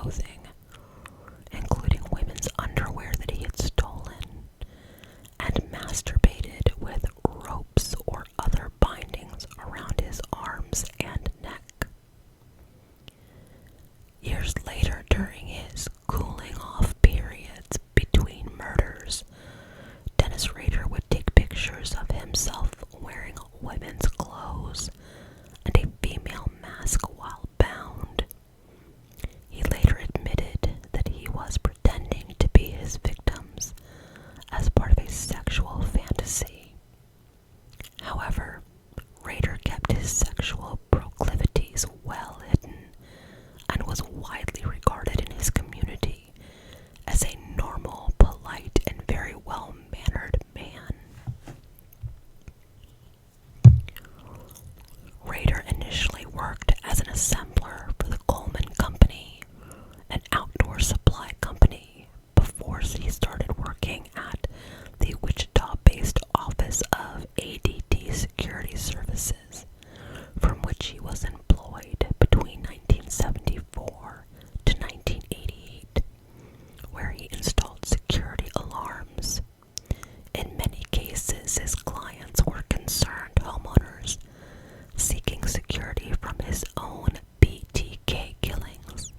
clothing, including women's underwear that he had stolen, and masturbated with ropes or other bindings around his arms and neck. Years later, during his cooling off periods between murders, Dennis Rader would take pictures of himself wearing women's clothes and a female mask while bound. He later admitted that he was pretending to be his victims as part of a sexual fantasy. However, Rader kept his sexual proclivities well hidden and was widely regarded in his community as a normal, polite, and very well-mannered man. Rader initially worked as an assembler for the Coleman Company, an outdoor supply company, before he started working at the Wichita-based office of ADT Security Services, from which he was employed between 1974 to 1988, where he installed security alarms. In many cases, his clients were concerned homeowners seeking security from his own BTK killings.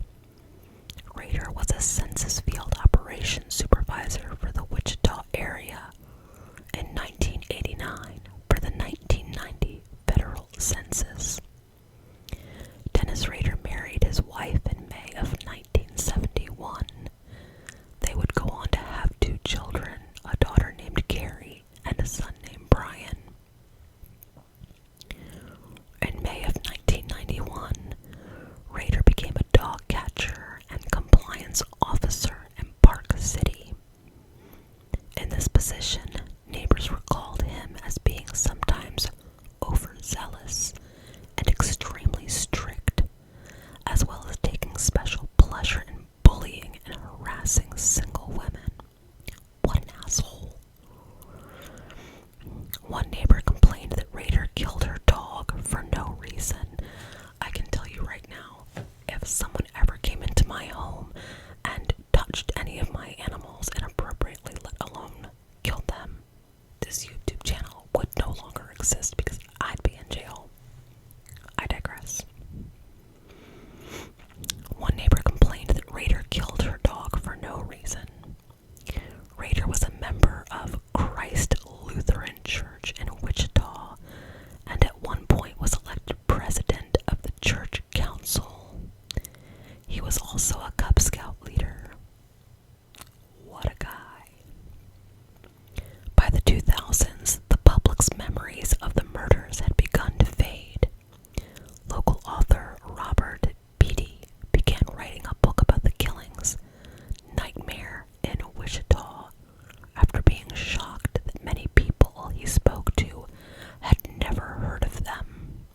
Rader was a census field operations supervisor for the Wichita area in 1989 for the 1990 federal census. Dennis Rader married his wife in May of 1971. They would go on to have 2 children, a daughter named Carrie and a son named Brian. In May of 1991, Rader became a dog catcher and compliance officer in Park City. In this position, neighbors recalled him as being sometimes overzealous and extremely strict, as well as taking special pleasure in bullying and harassing single women. What an asshole. One neighbor complained that Rader killed her dog for no reason. I can tell you right now, if someone ever came into my home and touched any of my animals inappropriately, let alone killed them, this YouTube channel would no longer exist because I'd be in jail. I digress. One neighbor complained that Rader killed her dog for no reason. Rader was a member of Christ Lutheran Church in Wichita, and at one point was elected president of the church council. He was also a Cub Scout leader. What a guy. By the 2000s, the public's memories of the murders had begun to fade. Local author Robert Beatty began writing a book about the killings, Nightmare in Wichita, after being shocked that many people he spoke to had never heard of them.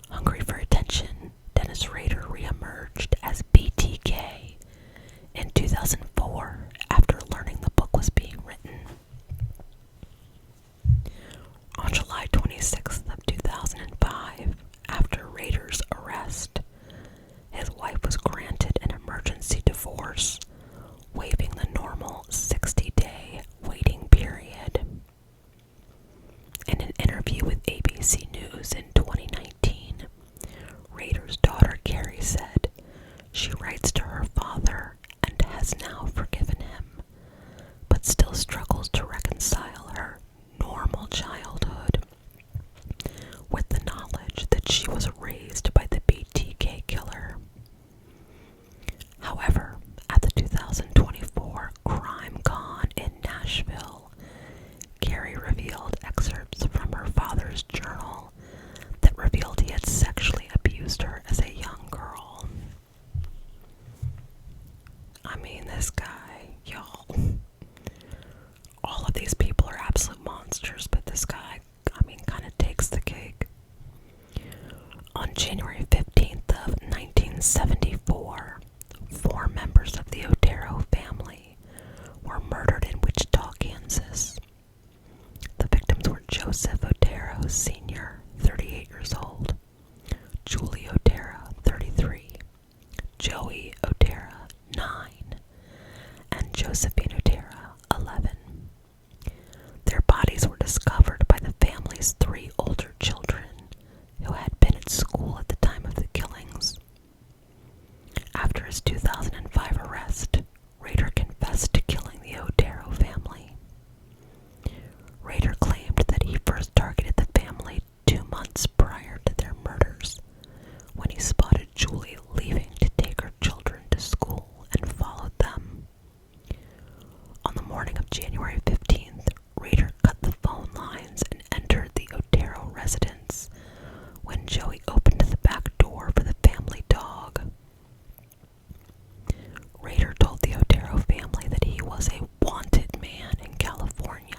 Hungry for attention, Dennis Rader reemerged as BTK in 2004 after learning the book was being written. On July 26th of 2005, after Rader's arrest, his wife was granted an emergency divorce, waiving the normal 60-day waiting period. In an interview with ABC News in 2019, Rader's daughter Carrie said she writes to her father and has now forgiven him, but still struggles to reconcile her normal childhood with the knowledge that she was raised by the BTK killer. However, at the 2024 Crime Con in Nashville, Carrie revealed excerpts from her father's journal that revealed he had sexually abused her as a young girl. I mean, this guy, y'all. All of these people are absolute monsters, but this guy, kind of takes the cake. On January 15th of 1974, 4 members of the Otero family were murdered in Wichita, Kansas. The victims were Joseph Otero Sr., 38 years old, Julie Otero, 33, Joey 9, and Josephine Otero, 11. Their bodies were discovered by the family's 3 older children who had been at school at the time of the killings. After his 2005 arrest, Rader confessed to killing the Otero family. Rader claimed that he first targeted the family 2 months prior to their murders, when he spotted Julie leaving to take her children to school and followed them. On the morning of January 15th, Rader cut the phone lines and entered the Otero residence when Joey opened the back door for the family dog. Rader told the Otero family that he was a wanted man in California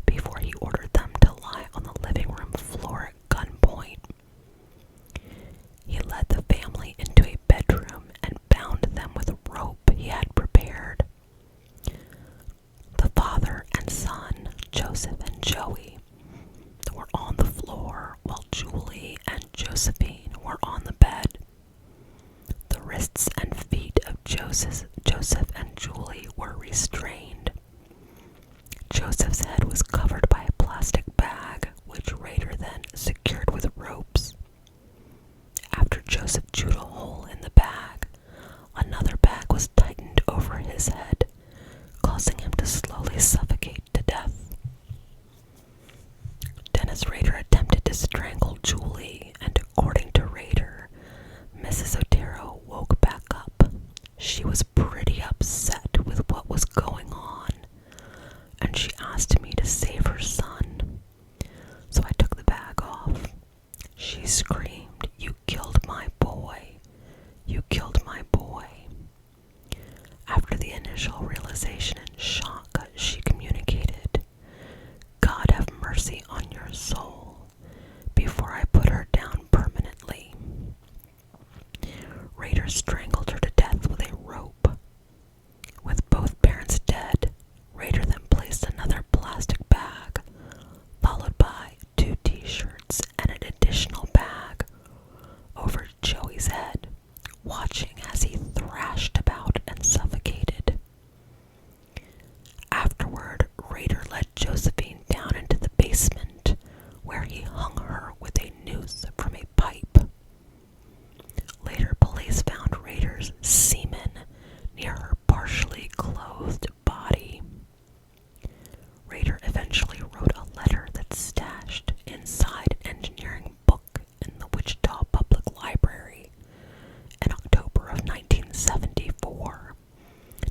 before he ordered them to lie on the living room floor at gunpoint. He led the family into a bedroom and bound them with rope he had prepared. The father and son, Joseph and Joey, were on the floor while Julie and Josephine were on the bed. The wrists and feet of Joseph and Julie were restrained. Joseph's head was covered by a plastic bag, which Rader then secured with ropes. After Joseph chewed a hole in the bag, another bag was tightened over his head, causing him to slowly suffocate to death. Dennis Rader attempted to strangle Julie, and according to Rader, Mrs. Otero woke back up. She was pretty upset with what was going on, and she asked me to save her son. So I took the bag off. She screamed, "You killed my boy! You killed my boy!" After the initial realization and shock, she communicated, "God have mercy on your soul," before I put her down permanently. Rader strangled her to death with a rope. With both parents dead, Rader then placed another plastic bag, followed by 2 t-shirts and an additional bag, over Joey's head, watching as he thrashed about and suffocated. Afterward, Rader led Josephine down into the basement, where he hung her with a noose from a pipe. Later, police found Rader's semen near her partially clothed body. Rader eventually wrote a letter that's stashed inside an engineering book in the Wichita Public Library in October of 1974,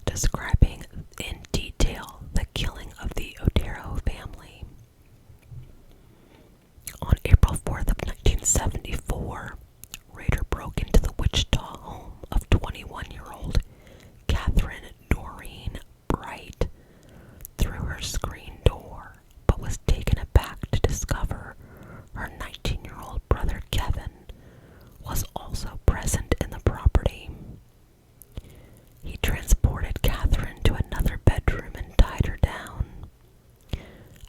describing in detail the killing of the Otero family. On April 4th of 1974, Rader broke into the Wichita home of 21-year-old Catherine Doreen Bright through her screen door, but was taken aback to discover her 19-year-old brother Kevin was also present in the property. He transported Catherine to another bedroom and tied her down.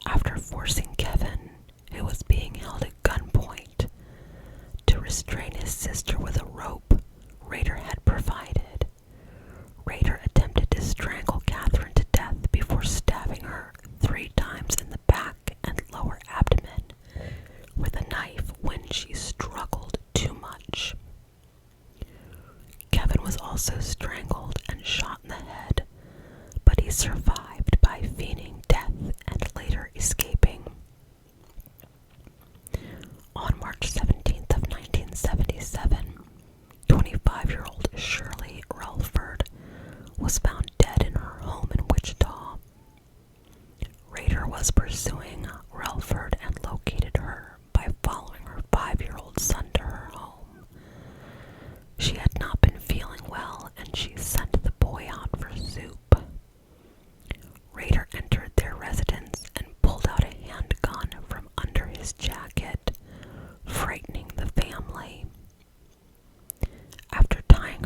After forcing Kevin, who was being held at gunpoint, to restrain his sister with a rope Rader had provided, Rader attempted to strangle Catherine to death before stabbing her 3 times in the back and lower abdomen with a knife when she struggled too much. Kevin was also strangled and shot in the head, but he survived by feigning death and later escaping. On March 17th of 1977, 25-year-old Shirley Relford was found dead in her home in Wichita. Rader was pursuing Relford and located her by following her 5-year-old son to her home. She had not been feeling well, and she sent the boy out for soup. Rader entered their residence and pulled out a handgun from under his jacket, frightening the family. After tying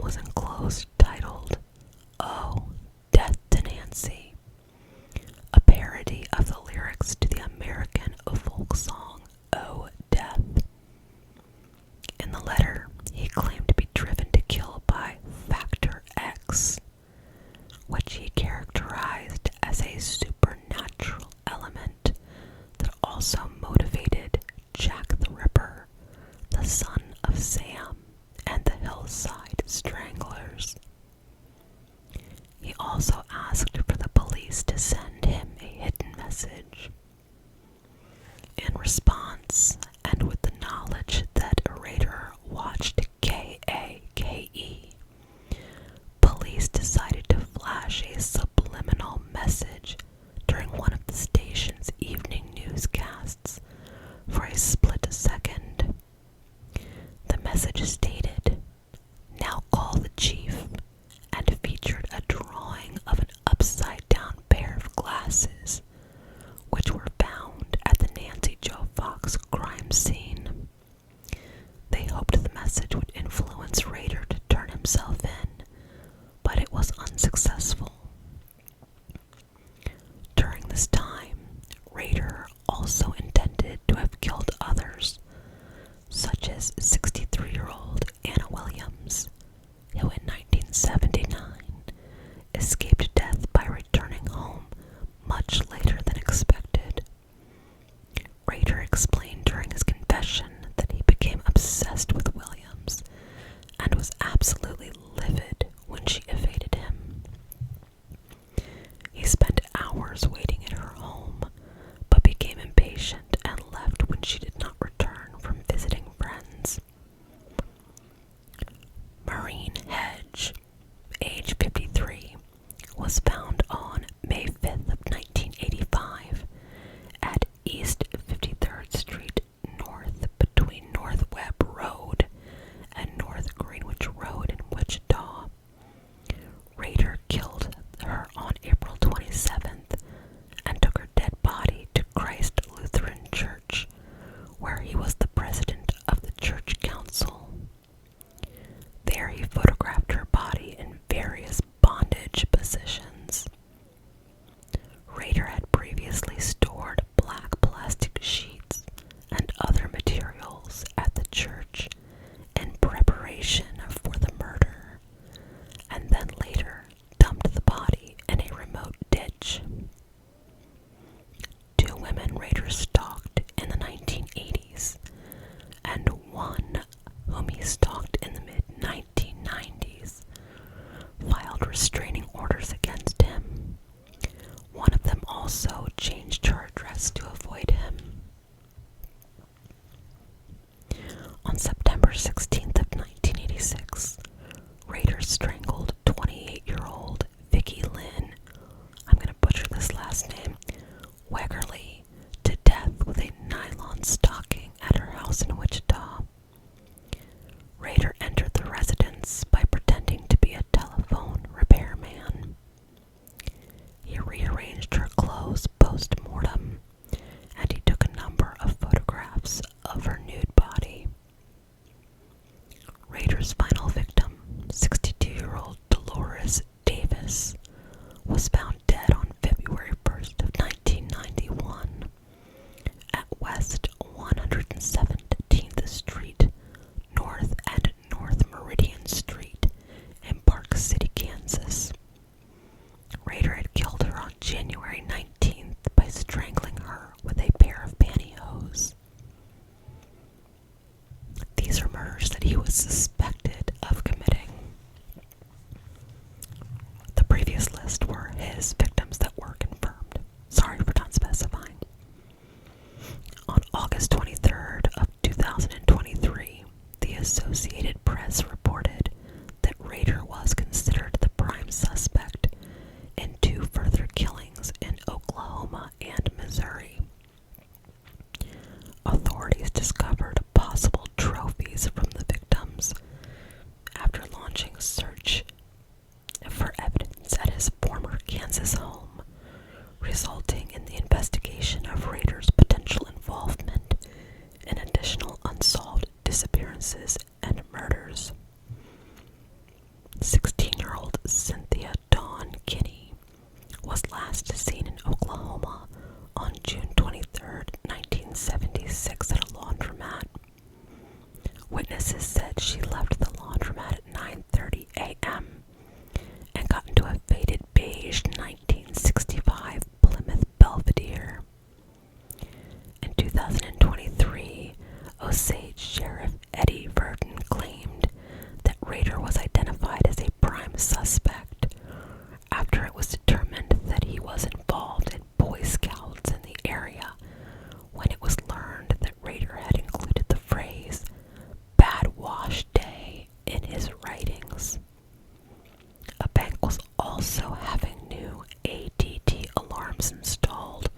was enclosed titled, "Oh, Death to Nancy," a parody of the lyrics to the American folk song, "Oh, Death." In the letter, he claimed to be driven to kill by Factor X, which he characterized as a supernatural element that also motivated Jack the Ripper, the son of Sam, and the Hillside Stranglers. He also asked for the police to send him a hidden message. In response, and with the knowledge that a raider watched KAKE, police decided to flash a subliminal message during one of the station's evening newscasts for a split second. The message stated, "Now call the chief," and featured a drawing of an upside-down pair of glasses, which were found at the Nancy Jo Fox crime scene. They hoped the message would influence Rader to turn himself in, but it was unsuccessful. During this time, Rader also intended to have killed others, such as 63-year-old Anna Williams, who in 1979 escaped death by returning home much later than expected. Rader explained during his confession that he became obsessed with Williams and was absolutely livid when she evaded him. He spent hours waiting at her home, but became impatient and left when she did not return from visiting friends. Maureen Hedge, age 53, was found on May 5th of 1985 at East 53rd Street North between North Webb Road and North Greenwich Road in Wichita. Rader killed her on April 27th and took her dead body to Christ Lutheran Church, where he was the president of the church council. There he photographed her body in various bondage positions. Rader had previously stored black plastic sheets and other materials at the church in preparation for the murder, and then later dumped the body in a remote ditch. Two women Rader stalked in the 1980s, and one whom he stalked in the mid-1990s, filed restraining orders against him. One of them also changed her address to avoid him. On September 16th of 1986, Rader strangled 28-year-old Vicki Lynn, I'm going to butcher this last name, Wegerly, to death with a nylon stocking at her house in Wichita. Rader entered the residence by pretending to be a telephone repairman. He rearranged her clothes post-mortem, and he took a number of photographs of her nude body. Rader's final victim, 62-year-old Dolores Davis, was found dead on February 1st of 1991 at West 117th Street, North and North Meridian Street in Park City, Kansas. Rader had killed her on January 19th by strangling her with a pair of pantyhose. These are murders that he was suspected of committing. The previous list were his victims that were confirmed. Sorry for not specifying. On August 23rd of 2023, the Associated Press reported that Rader was considered the prime suspect in two further killings in Oklahoma and Missouri. Authorities discovered possible trophies from the victims after launching a search for evidence at his former Kansas home, resulting in the investigation of Rader's potential involvement in additional unsolved disappearances and murders. prime suspect after it was determined that he was involved in Boy Scouts in the area when it was learned that Rader had included the phrase "Bad Wash Day" in his writings. A bank was also having new ADT alarms installed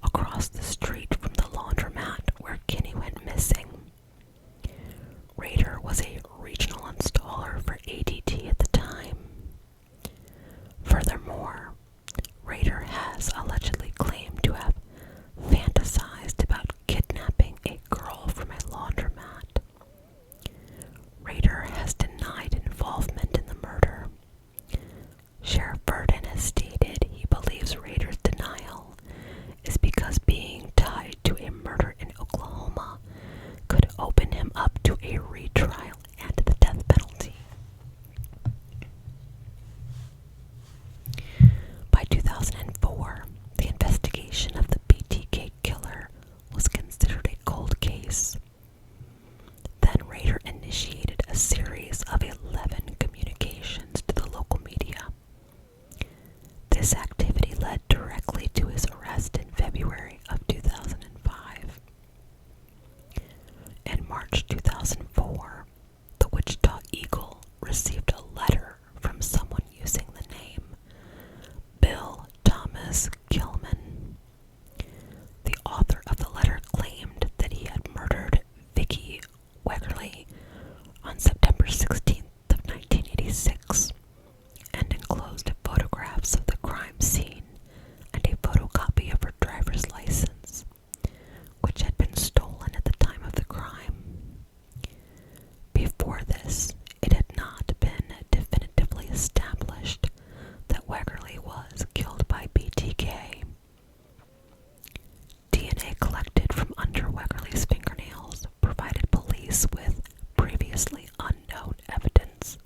across the street from the laundromat where Kinney went missing. Rader was a regional installer for ADT at the time. Furthermore, Rader has allegedly claimed to have fantasized about kidnapping a girl from a laundromat. Rader has denied involvement in the murder. Sheriff Burden has stated he believes Rader's denial is because being tied to a murder in Oklahoma could open him up to a retrial and the death penalty. By 2004, the investigation of the BTK killer was considered a cold case. Then Rader initiated a series of 11 communications to the local media. This activity led directly to his arrest in February of 2005. In March 2004, the Wichita Eagle received a letter from someone using the name Bill Thomas Gilman. The author of the letter claimed that he had murdered Vicki Wegerly on September 16th of 1986 and enclosed photographs of the crime scene and a photocopy of her driver's license, which had been stolen at the time of the crime. Before this, it had not been definitively established that Wegerly was killed by BTK. DNA collected from under Wegerly's fingernails provided police with previously unknown evidence.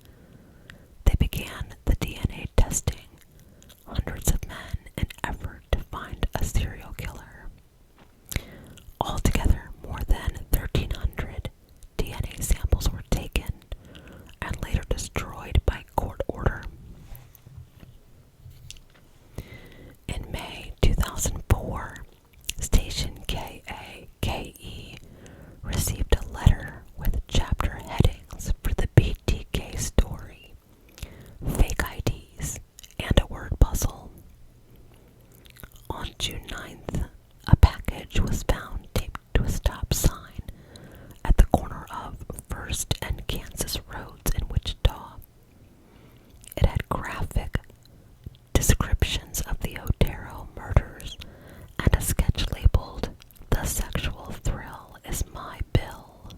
They began the DNA testing hundreds of men in an effort to find a serial killer. Altogether, more than 1,300 DNA samples were taken and later destroyed by court order. In May 2004, station KAKE received a letter with chapter headings for the BTK story, fake IDs, and a word puzzle. On June 9th, a package was found taped to a stop sign at the corner of First and Kansas Roads in Wichita. It had graphic descriptions of the Otero murders and a sketch labeled "The Sexual Thrill is My Bill."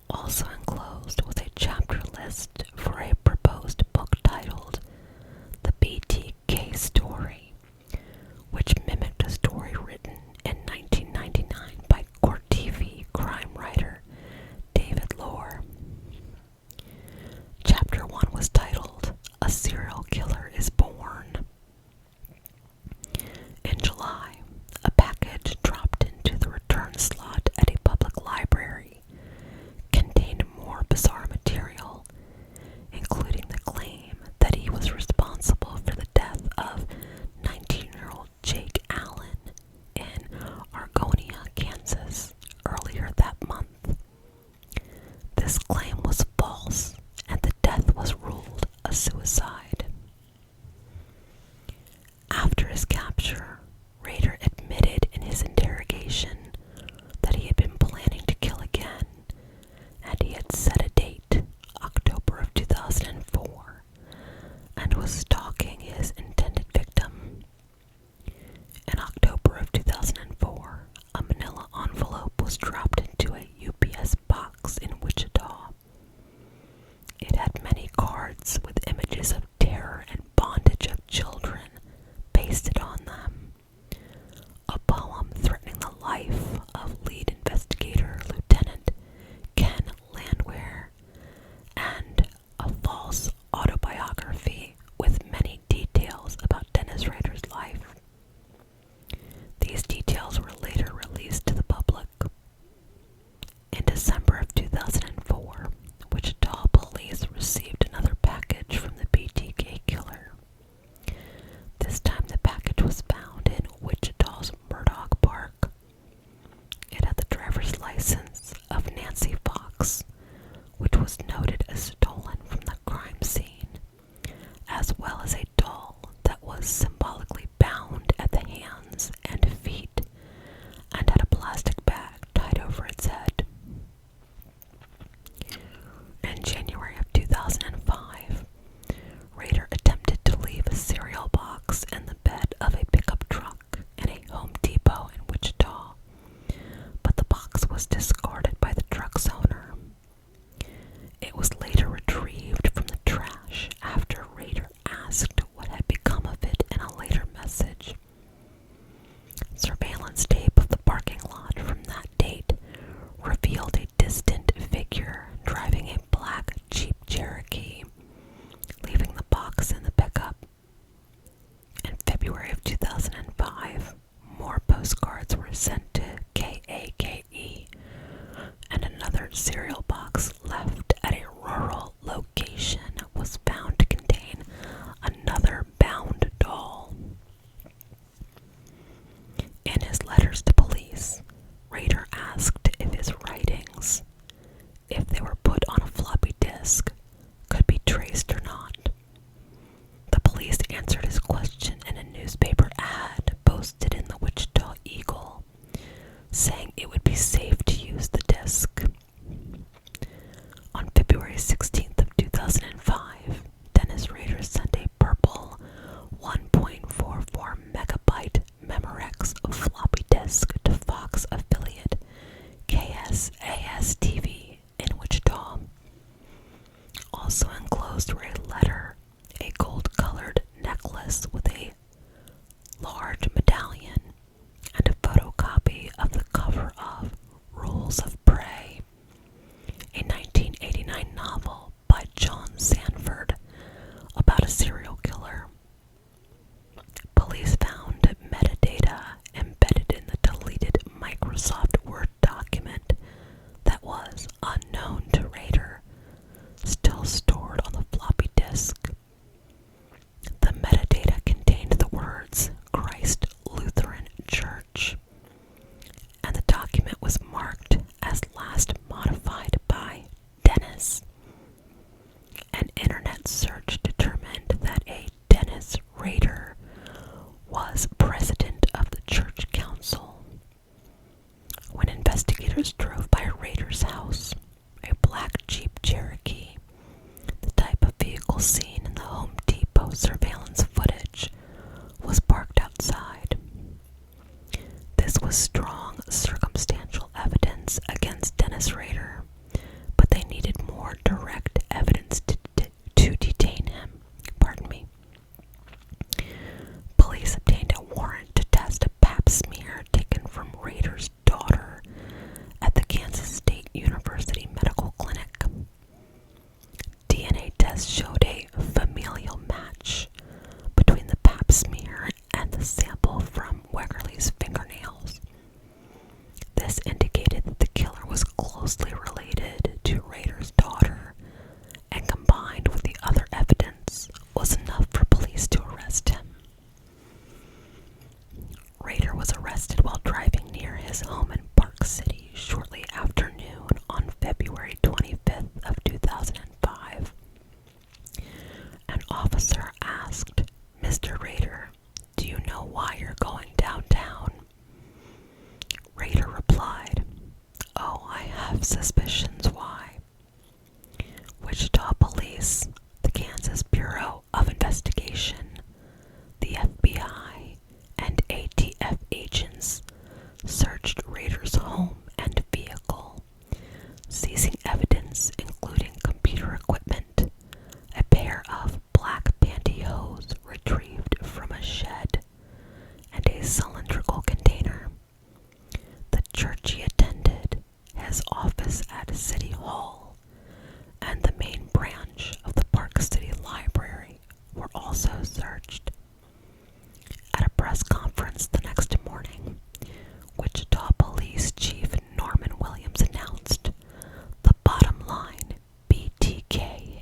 Also enclosed was a chapter list for a proposed book titled The BTK Story, which noted as stolen from the crime scene, as well as a doll that was symbolically bound at the hands and feet and had a plastic bag tied over its head. In January of 2005, Rader attempted to leave a cereal box in the bed of a pickup truck in a Home Depot in Wichita, but the box was discarded by the truck's owner. It was later retrieved from the trash after Rader asked what had become of it in a later message. Surveillance tape of the parking lot from that date revealed a distant figure driving a black Jeep Cherokee, leaving the box in the pickup. In February of 2005, more postcards were sent to KAKE, and another cereal box left at a rural location was found to contain another bound doll. In his letters to police, Rader asked if his writings, if they were put on a floppy disk, could be traced or not. The police answered his question in a newspaper ad posted in the Wichita Eagle, saying it would be safe to use the disk. On February 16th of 2005, Dennis Rader sent a purple 1.44 megabyte Memorex floppy disk to Fox affiliate KSAS-TV in Wichita. Also enclosed were a letter, a gold-colored necklace with a large medallion, and a photocopy of the cover of Rules of Prey, a 1989 novel by John Sanford about a serial killer. Police found metadata embedded in the deleted Microsoft Word document that was unknown to Rader, still stored on the floppy disk. The metadata contained the words Christ Lutheran Church, and the document was marked as last modified by Dennis. An internet search determined that a Dennis Rader was president of the church council. When investigators drove by Rader's house, a black Jeep Cherokee, the type of vehicle seen in the Home Depot surveillance footage, was parked outside. This was strong circumstantial evidence against Dennis Rader, but they needed more direct evidence to detain him. Police obtained a warrant to test a pap smear taken from Rader's daughter at the Kansas State University Medical Clinic. DNA tests showed a familial match between the pap smear and the sample from Wegerle's fingernails. This indicated that the killer was closely related to Rader's daughter, and combined with the other evidence, was enough for police to arrest him. Rader was arrested while driving near his home in Park City shortly after noon on February 25th of 2005. An officer asked, "Mr. Rader, do you know why you're going downtown?" Rader replied, "Oh, I have suspicions why." Wichita Police, the Kansas Bureau of Investigation, the FBI, and ATF agents searched Rader's home and vehicle, seizing evidence including computer equipment, a pair of black pantyhose retrieved from a shed, and a cylindrical container. The church he attended, his office at City Hall, and the main branch of the Park City Library were also searched. At a press conference the next morning, Wichita Police Chief Norman Williams announced the bottom line BTK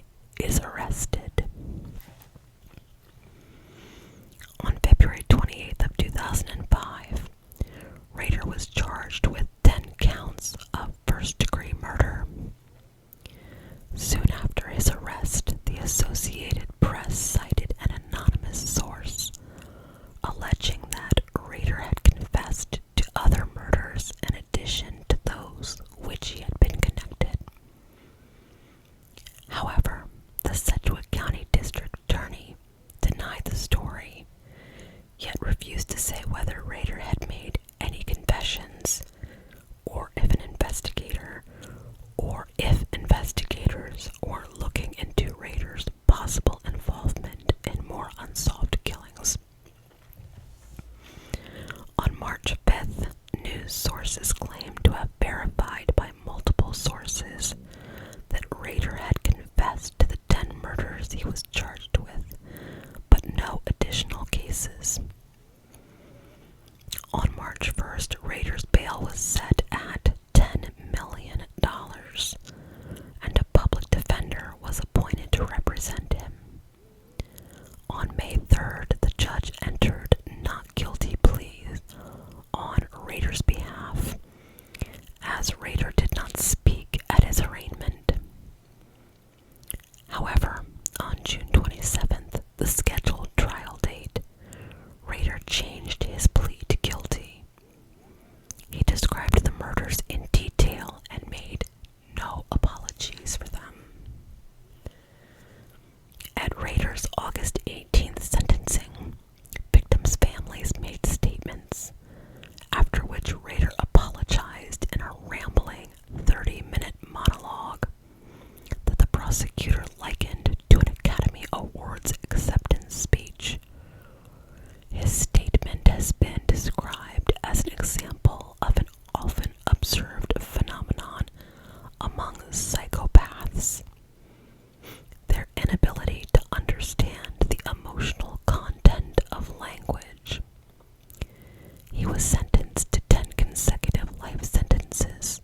Lord's acceptance speech. His statement has been described as an example of an often observed phenomenon among psychopaths: their inability to understand the emotional content of language. He was sentenced to 10 consecutive life sentences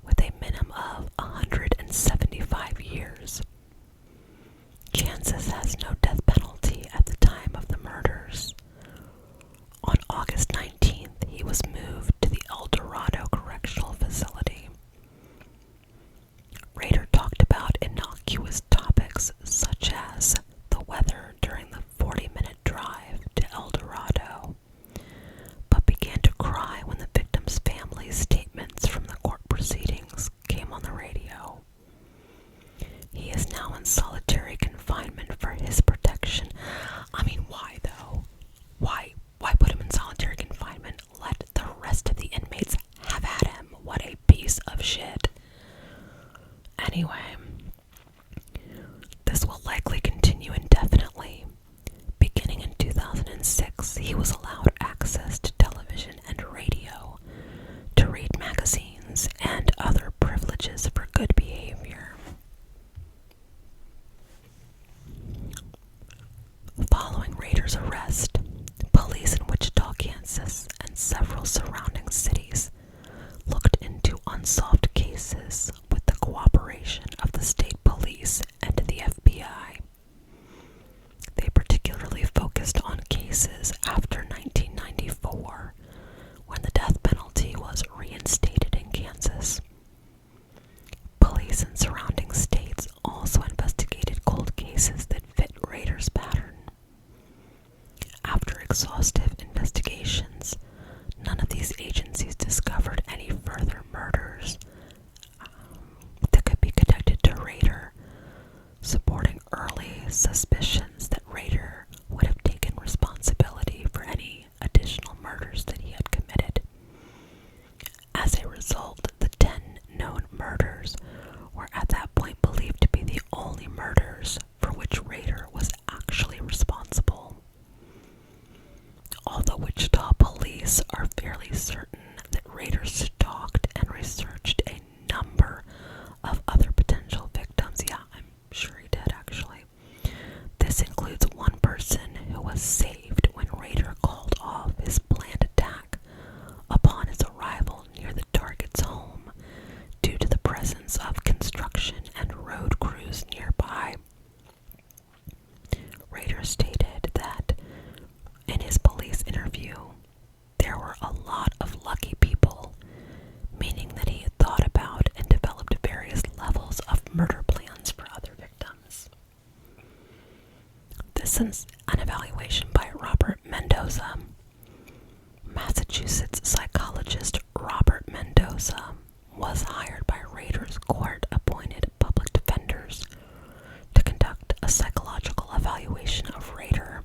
with a minimum of 175 years. Kansas has no death penalty at the time of the murders. On August 19th, he was moved to the El Dorado Correctional Facility. Rader talked about innocuous topics such as the weather during the 40-minute drive to El Dorado, but began to cry when the victim's family's statements from the court proceedings came on the radio. He is now in solitary confinement for his protection. I mean, why though? Why put him in solitary confinement? Let the rest of the inmates have at him. What a piece of shit. Anyway, this will likely continue indefinitely. Beginning in 2006, he was allowed access to television and radio, to read magazines, and other privileges for good behavior. Following Rader's arrest, police in Wichita, Kansas, and several surrounding cities looked into unsolved cases with the cooperation of the state police and the FBI. They particularly focused on cases after 1994, when the death penalty was reinstated in Kansas. Police in surrounding states also investigated cold cases that fit Rader's pattern. After exhaustive investigations, none of these agencies discovered any further murders that could be connected to Rader, supporting early suspicions that Rader would have taken responsibility for any additional murders that he had committed. As a result, the 10 known murders were at that point believed to be the only murders for which Rader was actually responsible. Although Wichita police are fairly certain that Rader stalked and researched a number of other potential victims. Yeah, I'm sure he did actually. This includes one person who was saved when Rader called off his planned attack upon his arrival near the target's home due to the presence of construction and road crews nearby. Rader stated that in his police interview, there were a lot of lucky people, meaning that he had thought about and developed various levels of murder plans for other victims. This is an evaluation by Robert Mendoza. Massachusetts psychologist Robert Mendoza was hired by Rader's court-appointed public defenders to conduct a psychological evaluation of Rader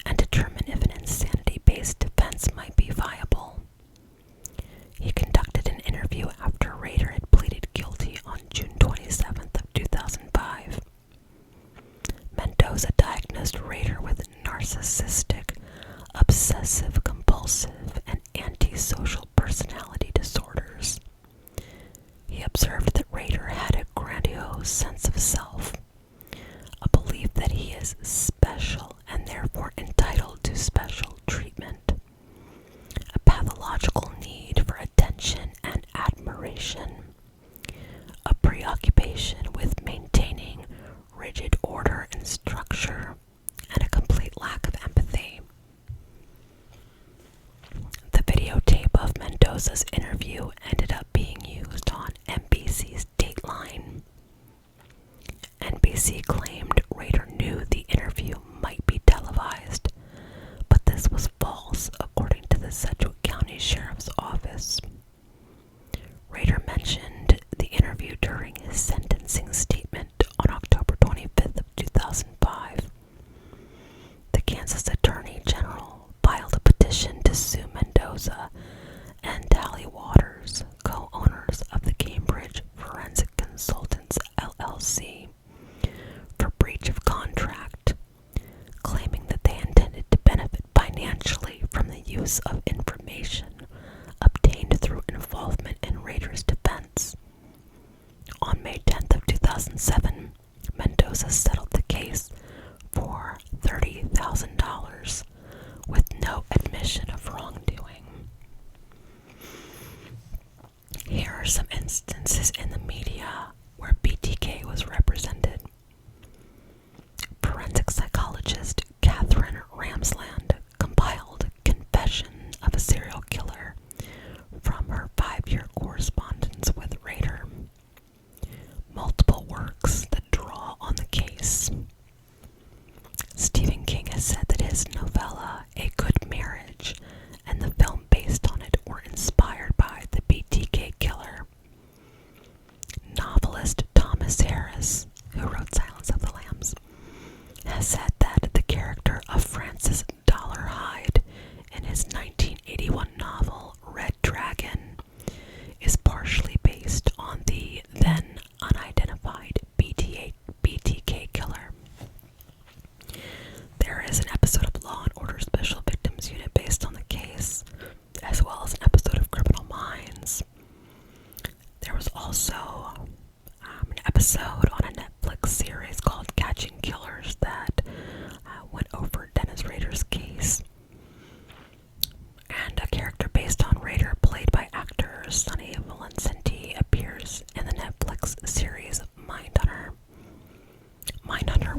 and determine if an insanity-based defense might be viable. He conducted an interview after Rader had pleaded guilty on June 27th of 2005. Mendoza diagnosed Rader with narcissistic, obsessive-compulsive, and antisocial personality disorders. He observed that Rader had a grandiose sense of self, a belief that he is special and therefore entitled to special treatment, a pathological need for attention and admiration, a preoccupation with maintaining rigid order and structure, and a complete lack of empathy. The videotape of Mendoza's interview ended up being used on NBC's Dateline. NBC claimed Rader knew the interview might be televised, but this was false according to the Sedgwick County Sheriff's Office. Rader mentioned the interview during his sentencing statement on October 25th of 2005. The Kansas Attorney General filed a petition to sue Mendoza and Tally Waters, co-owners of the Cambridge Forensic Consultants LLC, for breach of contract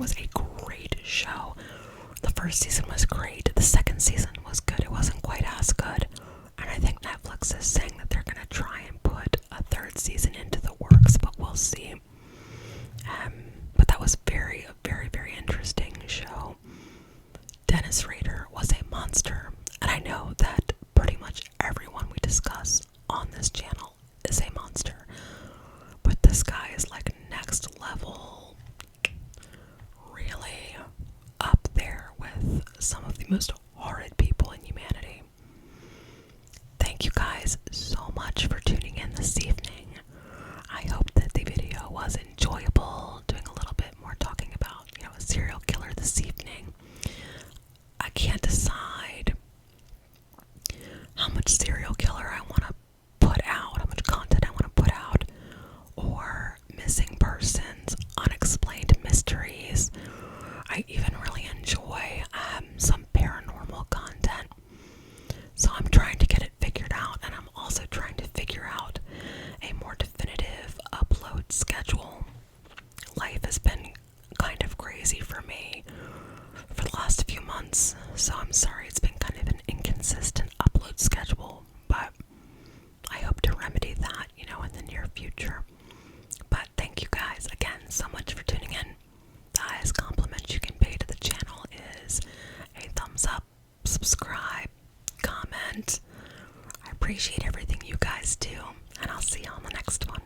was a great show. The first season was great. The second season was good. It wasn't quite as good. And I think Netflix is saying that they're going to try and put a third season into the works, but we'll see. But that was a very interesting show. Dennis Rader was a monster. And I know that pretty much everyone we discuss on this channel is a monster. But this guy is like next level, really up there with some of the most horrid people in humanity. Thank you guys so much for tuning in this evening. I hope that the video was enjoyable, doing a little bit more talking about, a serial killer this evening. I can't decide how much serial killer I want to put out, how much content I want to put out, or missing persons, unexplained mysteries. I even really enjoy some paranormal content. So I'm trying to get it figured out, and I'm also trying to figure out a more definitive upload schedule. Life has been kind of crazy for me for the last few months, so I'm sorry it's been kind of an inconsistent upload schedule, but I hope to remedy that, in the near future. But thank you guys again so much for tuning in. The highest compliment you can pay to the channel is a thumbs up, subscribe, comment. I appreciate everything you guys do, and I'll see you on the next one.